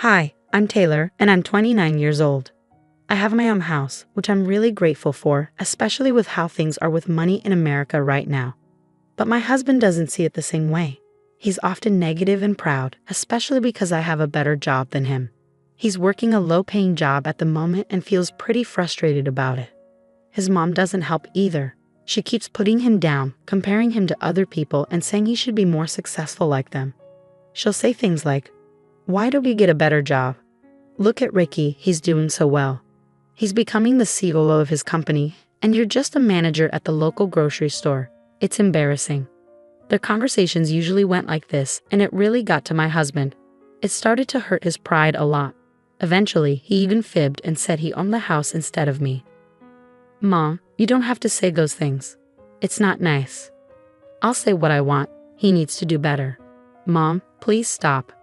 Hi, I'm Taylor, and I'm 29 years old. I have my own house, which I'm really grateful for, especially with how things are with money in America right now. But my husband doesn't see it the same way. He's often negative and proud, especially because I have a better job than him. He's working a low-paying job at the moment and feels pretty frustrated about it. His mom doesn't help either. She keeps putting him down, comparing him to other people and saying he should be more successful like them. She'll say things like, "Why don't we get a better job? Look at Ricky, he's doing so well. He's becoming the CEO of his company, and you're just a manager at the local grocery store. It's embarrassing." Their conversations usually went like this, and it really got to my husband. It started to hurt his pride a lot. Eventually, he even fibbed and said he owned the house instead of me. "Mom, you don't have to say those things. It's not nice." "I'll say what I want. He needs to do better." "Mom, please stop."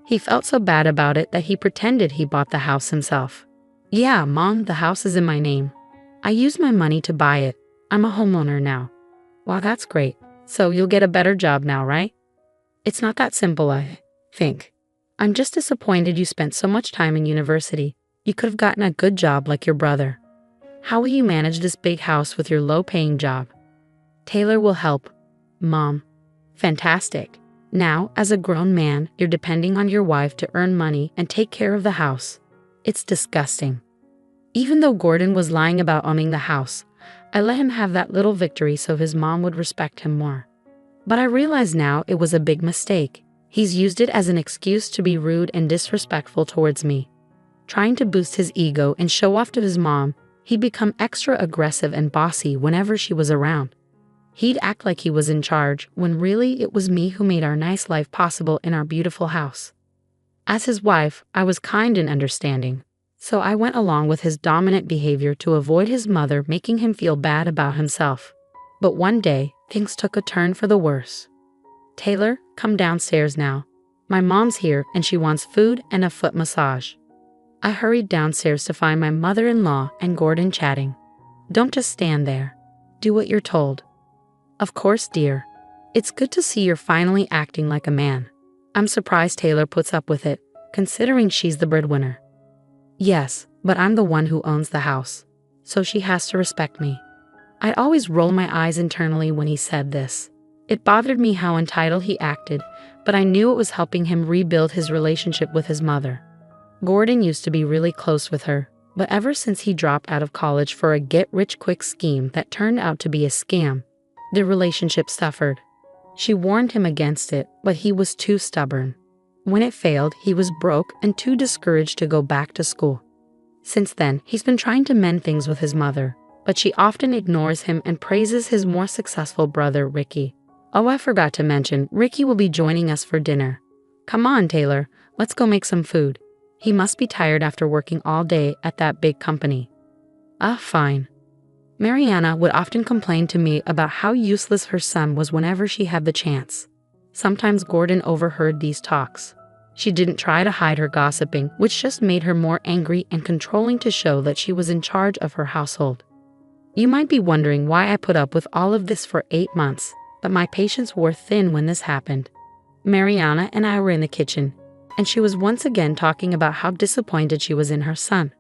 He felt so bad about it that he pretended he bought the house himself. "Yeah, Mom, the house is in my name. I used my money to buy it. I'm a homeowner now." "Wow, that's great. So you'll get a better job now, right?" "It's not that simple, I think. I'm just disappointed you spent so much time in university. You could have gotten a good job like your brother. How will you manage this big house with your low-paying job?" "Taylor will help." "Mom." "Fantastic. Now, as a grown man, you're depending on your wife to earn money and take care of the house. It's disgusting." Even though Gordon was lying about owning the house, I let him have that little victory so his mom would respect him more. But I realize now it was a big mistake. He's used it as an excuse to be rude and disrespectful towards me. Trying to boost his ego and show off to his mom, he'd become extra aggressive and bossy whenever she was around. He'd act like he was in charge, when really it was me who made our nice life possible in our beautiful house. As his wife, I was kind and understanding, so I went along with his dominant behavior to avoid his mother making him feel bad about himself. But one day, things took a turn for the worse. "Taylor, come downstairs now. My mom's here and she wants food and a foot massage." I hurried downstairs to find my mother-in-law and Gordon chatting. "Don't just stand there. Do what you're told." "Of course, dear. It's good to see you're finally acting like a man." I'm surprised Taylor puts up with it, considering she's the breadwinner. "Yes, but I'm the one who owns the house, so she has to respect me." I'd always roll my eyes internally when he said this. It bothered me how entitled he acted, but I knew it was helping him rebuild his relationship with his mother. Gordon used to be really close with her, but ever since he dropped out of college for a get-rich-quick scheme that turned out to be a scam, the relationship suffered. She warned him against it, but he was too stubborn. When it failed, he was broke and too discouraged to go back to school. Since then, he's been trying to mend things with his mother, but she often ignores him and praises his more successful brother, Ricky. Oh, I forgot to mention, Ricky will be joining us for dinner. Come on, Taylor, let's go make some food. He must be tired after working all day at that big company. Fine. Mariana would often complain to me about how useless her son was whenever she had the chance. Sometimes Gordon overheard these talks. She didn't try to hide her gossiping, which just made her more angry and controlling to show that she was in charge of her household. You might be wondering why I put up with all of this for 8 months, but my patience wore thin when this happened. Mariana and I were in the kitchen, and she was once again talking about how disappointed she was in her son.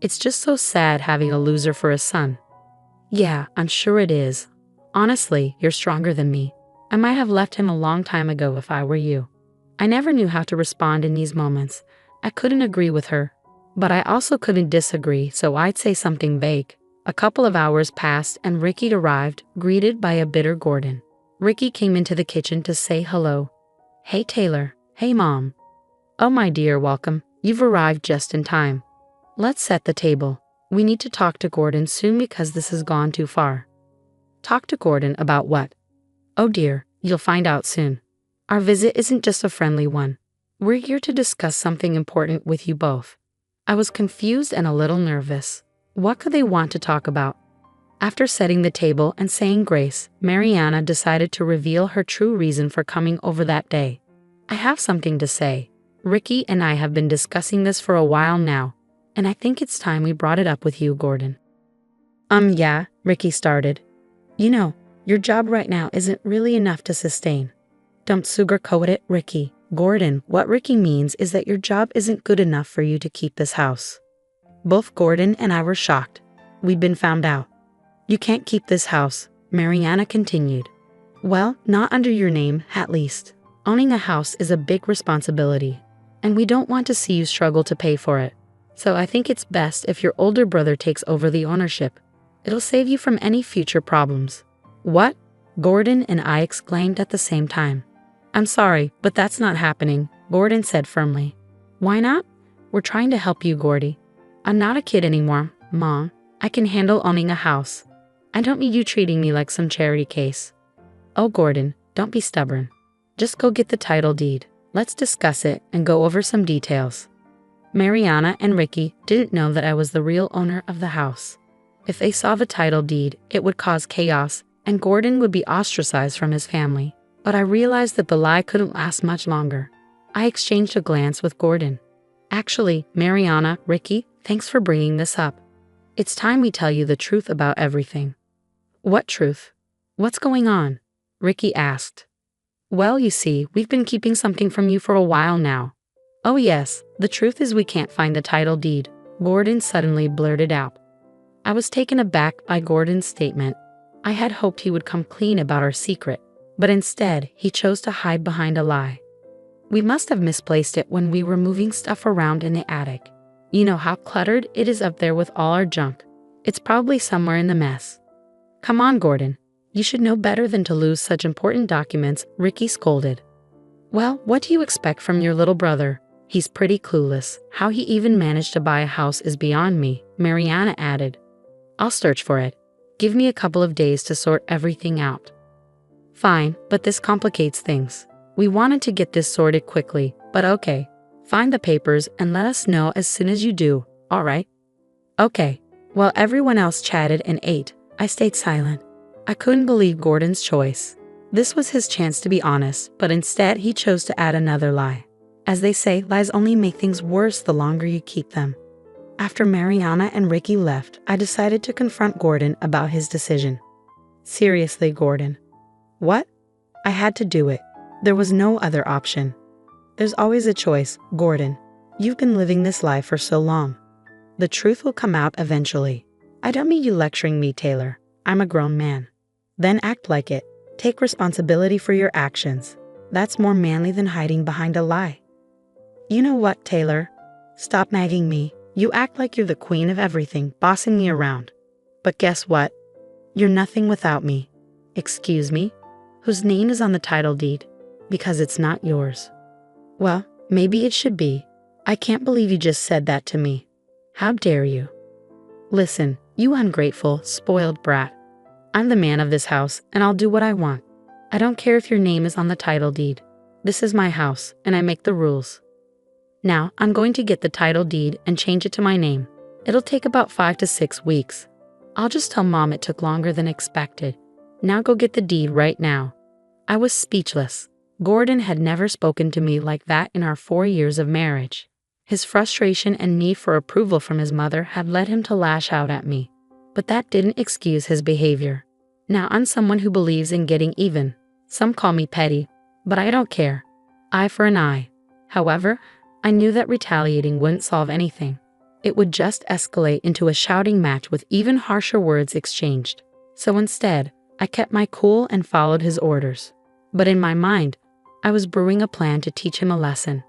"It's just so sad having a loser for a son." "Yeah, I'm sure it is. Honestly, you're stronger than me. I might have left him a long time ago if I were you." I never knew how to respond in these moments. I couldn't agree with her, but I also couldn't disagree, so I'd say something vague. A couple of hours passed and Ricky arrived, greeted by a bitter Gordon. Ricky came into the kitchen to say hello. "Hey, Taylor. Hey, Mom." "Oh, my dear, welcome. You've arrived just in time. Let's set the table. We need to talk to Gordon soon because this has gone too far." "Talk to Gordon about what?" "Oh dear, you'll find out soon. Our visit isn't just a friendly one. We're here to discuss something important with you both." I was confused and a little nervous. What could they want to talk about? After setting the table and saying grace, Mariana decided to reveal her true reason for coming over that day. "I have something to say. Ricky and I have been discussing this for a while now, and I think it's time we brought it up with you, Gordon." Yeah, Ricky started. "You know, your job right now isn't really enough to sustain." "Don't sugarcoat it, Ricky. Gordon, what Ricky means is that your job isn't good enough for you to keep this house. Both Gordon and I were shocked. We'd been found out. You can't keep this house, Mariana continued. Well, not under your name, at least. Owning a house is a big responsibility, and we don't want to see you struggle to pay for it. So I think it's best if your older brother takes over the ownership. It'll save you from any future problems. What? Gordon and I exclaimed at the same time. I'm sorry, but that's not happening, Gordon said firmly. Why not? We're trying to help you, Gordy. I'm not a kid anymore, Mom. I can handle owning a house. I don't need you treating me like some charity case. Oh, Gordon, don't be stubborn. Just go get the title deed. Let's discuss it and go over some details. Mariana and Ricky didn't know that I was the real owner of the house. If they saw the title deed, it would cause chaos, and Gordon would be ostracized from his family. But I realized that the lie couldn't last much longer. I exchanged a glance with Gordon. Actually, Mariana, Ricky, thanks for bringing this up. It's time we tell you the truth about everything. What truth? What's going on? Ricky asked. Well, you see, we've been keeping something from you for a while now. Oh yes, the truth is we can't find the title deed, Gordon suddenly blurted out. I was taken aback by Gordon's statement. I had hoped he would come clean about our secret, but instead he chose to hide behind a lie. We must have misplaced it when we were moving stuff around in the attic. You know how cluttered it is up there with all our junk. It's probably somewhere in the mess. Come on, Gordon. You should know better than to lose such important documents, Ricky scolded. Well, what do you expect from your little brother? He's pretty clueless. How he even managed to buy a house is beyond me, Mariana added. I'll search for it. Give me a couple of days to sort everything out. Fine, but this complicates things. We wanted to get this sorted quickly, but okay. Find the papers and let us know as soon as you do, all right? Okay. While everyone else chatted and ate, I stayed silent. I couldn't believe Gordon's choice. This was his chance to be honest, but instead he chose to add another lie. As they say, lies only make things worse the longer you keep them. After Mariana and Ricky left, I decided to confront Gordon about his decision. Seriously, Gordon. What? I had to do it. There was no other option. There's always a choice, Gordon. You've been living this life for so long. The truth will come out eventually. I don't mean you lecturing me, Taylor. I'm a grown man. Then act like it. Take responsibility for your actions. That's more manly than hiding behind a lie. You know what, Taylor? Stop nagging me. You act like you're the queen of everything, bossing me around. But guess what? You're nothing without me. Excuse me? Whose name is on the title deed? Because it's not yours. Well, maybe it should be. I can't believe you just said that to me. How dare you? Listen, you ungrateful, spoiled brat. I'm the man of this house, and I'll do what I want. I don't care if your name is on the title deed. This is my house, and I make the rules. Now, I'm going to get the title deed and change it to my name. It'll take about 5 to 6 weeks. I'll just tell Mom it took longer than expected. Now go get the deed right now. I was speechless. Gordon had never spoken to me like that in our 4 years of marriage. His frustration and need for approval from his mother had led him to lash out at me. But that didn't excuse his behavior. Now I'm someone who believes in getting even. Some call me petty, but I don't care. Eye for an eye. However, I knew that retaliating wouldn't solve anything. It would just escalate into a shouting match with even harsher words exchanged. So instead, I kept my cool and followed his orders. But in my mind, I was brewing a plan to teach him a lesson.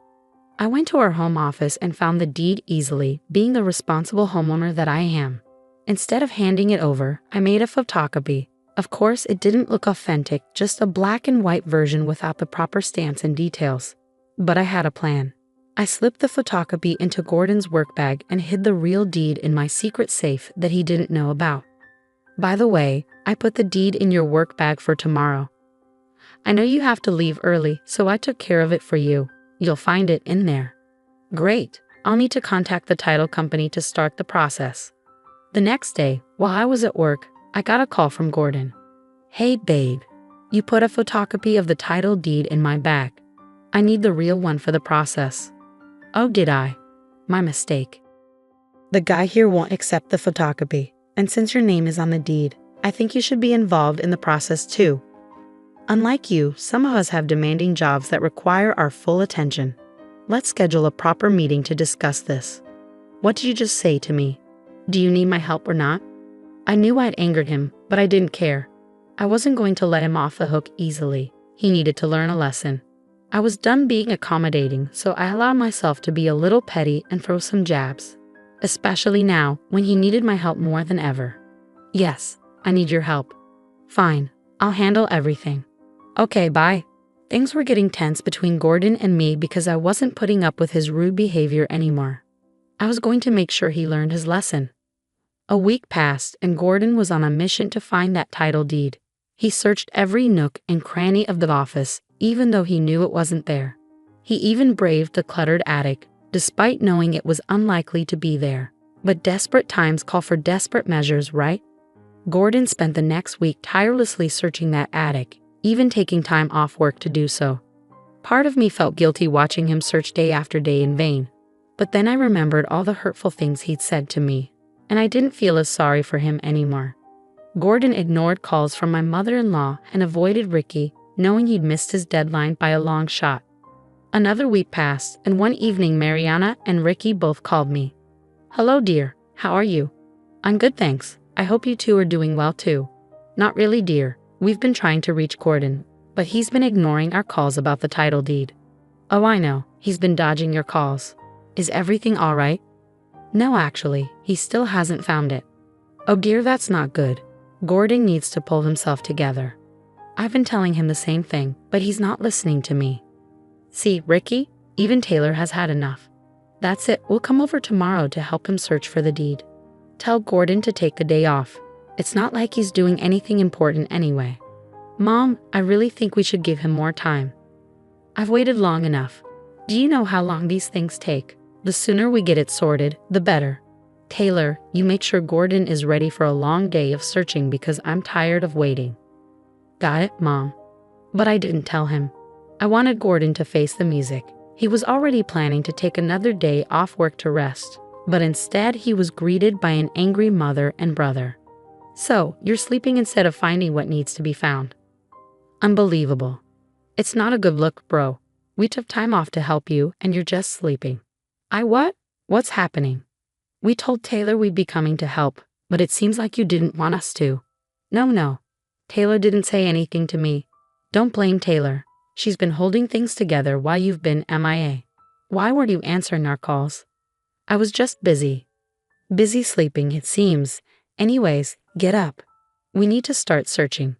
I went to our home office and found the deed easily, being the responsible homeowner that I am. Instead of handing it over, I made a photocopy. Of course, it didn't look authentic, just a black and white version without the proper stamps and details. But I had a plan. I slipped the photocopy into Gordon's work bag and hid the real deed in my secret safe that he didn't know about. By the way, I put the deed in your work bag for tomorrow. I know you have to leave early, so I took care of it for you. You'll find it in there. Great. I'll need to contact the title company to start the process. The next day, while I was at work, I got a call from Gordon. Hey, babe. You put a photocopy of the title deed in my bag. I need the real one for the process. Oh, did I? My mistake. The guy here won't accept the photocopy, and since your name is on the deed, I think you should be involved in the process too. Unlike you, some of us have demanding jobs that require our full attention. Let's schedule a proper meeting to discuss this. What did you just say to me? Do you need my help or not? I knew I'd angered him, but I didn't care. I wasn't going to let him off the hook easily. He needed to learn a lesson. I was done being accommodating, so I allowed myself to be a little petty and throw some jabs. Especially now, when he needed my help more than ever. Yes, I need your help. Fine, I'll handle everything. Okay, bye. Things were getting tense between Gordon and me because I wasn't putting up with his rude behavior anymore. I was going to make sure he learned his lesson. A week passed and Gordon was on a mission to find that title deed. He searched every nook and cranny of the office, even though he knew it wasn't there. He even braved the cluttered attic, despite knowing it was unlikely to be there. But desperate times call for desperate measures, right? Gordon spent the next week tirelessly searching that attic, even taking time off work to do so. Part of me felt guilty watching him search day after day in vain. But then I remembered all the hurtful things he'd said to me, and I didn't feel as sorry for him anymore. Gordon ignored calls from my mother-in-law and avoided Ricky, knowing he'd missed his deadline by a long shot. Another week passed, and one evening Mariana and Ricky both called me. Hello, dear. How are you? I'm good, thanks. I hope you two are doing well too. Not really, dear. We've been trying to reach Gordon, but he's been ignoring our calls about the title deed. Oh, I know. He's been dodging your calls. Is everything all right? No, actually, he still hasn't found it. Oh dear, that's not good. Gordon needs to pull himself together. I've been telling him the same thing, but he's not listening to me. See, Ricky, even Taylor has had enough. That's it, we'll come over tomorrow to help him search for the deed. Tell Gordon to take the day off. It's not like he's doing anything important anyway. Mom, I really think we should give him more time. I've waited long enough. Do you know how long these things take? The sooner we get it sorted, the better. Taylor, you make sure Gordon is ready for a long day of searching because I'm tired of waiting. Got it, Mom. But I didn't tell him. I wanted Gordon to face the music. He was already planning to take another day off work to rest, but instead he was greeted by an angry mother and brother. So, you're sleeping instead of finding what needs to be found. Unbelievable. It's not a good look, bro. We took time off to help you and you're just sleeping. What? What's happening? We told Taylor we'd be coming to help, but it seems like you didn't want us to. No. Taylor didn't say anything to me. Don't blame Taylor. She's been holding things together while you've been MIA. Why weren't you answering our calls? I was just busy. Busy sleeping, it seems. Anyways, get up. We need to start searching.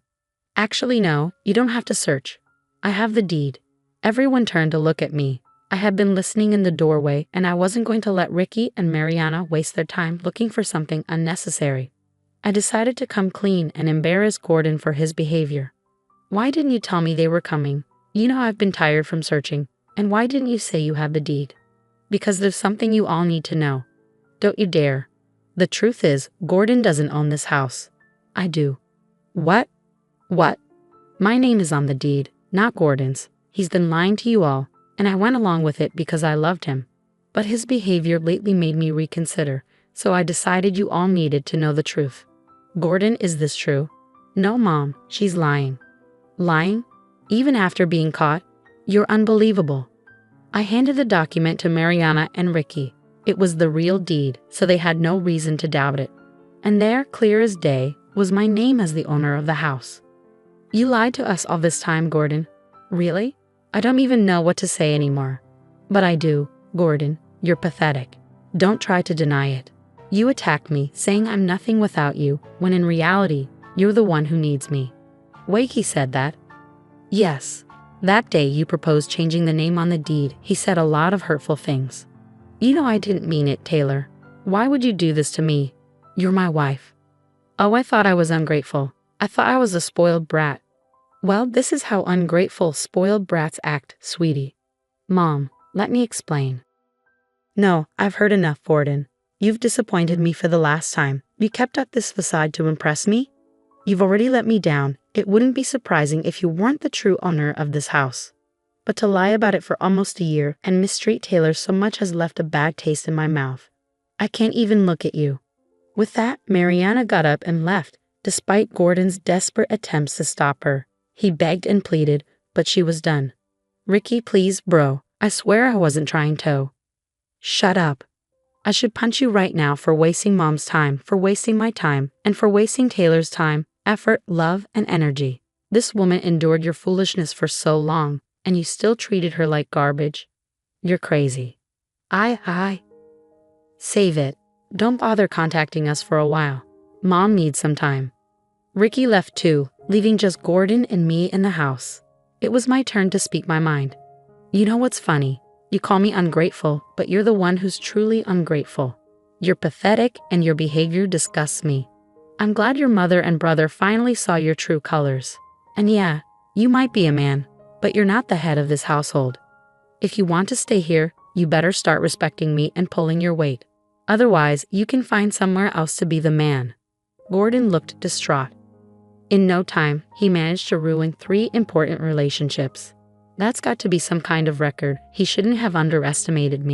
Actually, no, you don't have to search. I have the deed. Everyone turned to look at me. I had been listening in the doorway, and I wasn't going to let Ricky and Mariana waste their time looking for something unnecessary. I decided to come clean and embarrass Gordon for his behavior. Why didn't you tell me they were coming? You know I've been tired from searching. And why didn't you say you have the deed? Because there's something you all need to know. Don't you dare. The truth is, Gordon doesn't own this house. I do. What? What? My name is on the deed, not Gordon's. He's been lying to you all, and I went along with it because I loved him. But his behavior lately made me reconsider, so I decided you all needed to know the truth. Gordon, is this true? No, Mom, she's lying. Lying? Even after being caught? You're unbelievable. I handed the document to Mariana and Ricky. It was the real deed, so they had no reason to doubt it. And there, clear as day, was my name as the owner of the house. You lied to us all this time, Gordon. Really? I don't even know what to say anymore. But I do, Gordon. You're pathetic. Don't try to deny it. You attacked me, saying I'm nothing without you, when in reality, you're the one who needs me. Wait, he said that? Yes. That day you proposed changing the name on the deed, he said a lot of hurtful things. You know I didn't mean it, Taylor. Why would you do this to me? You're my wife. Oh, I thought I was ungrateful. I thought I was a spoiled brat. Well, this is how ungrateful, spoiled brats act, sweetie. Mom, let me explain. No, I've heard enough, Gordon. You've disappointed me for the last time. You kept up this facade to impress me? You've already let me down. It wouldn't be surprising if you weren't the true owner of this house. But to lie about it for almost a year and mistreat Taylor so much has left a bad taste in my mouth. I can't even look at you. With that, Mariana got up and left, despite Gordon's desperate attempts to stop her. He begged and pleaded, but she was done. Ricky, please, bro. I swear I wasn't trying to. Shut up. I should punch you right now for wasting Mom's time, for wasting my time, and for wasting Taylor's time, effort, love, and energy. This woman endured your foolishness for so long, and you still treated her like garbage. You're crazy. I. Save it. Don't bother contacting us for a while. Mom needs some time. Ricky left too, leaving just Gordon and me in the house. It was my turn to speak my mind. You know what's funny? You call me ungrateful, but you're the one who's truly ungrateful. You're pathetic and your behavior disgusts me. I'm glad your mother and brother finally saw your true colors. And yeah, you might be a man, but you're not the head of this household. If you want to stay here, you better start respecting me and pulling your weight. Otherwise, you can find somewhere else to be the man. Gordon looked distraught. In no time, he managed to ruin 3 important relationships. That's got to be some kind of record. He shouldn't have underestimated me.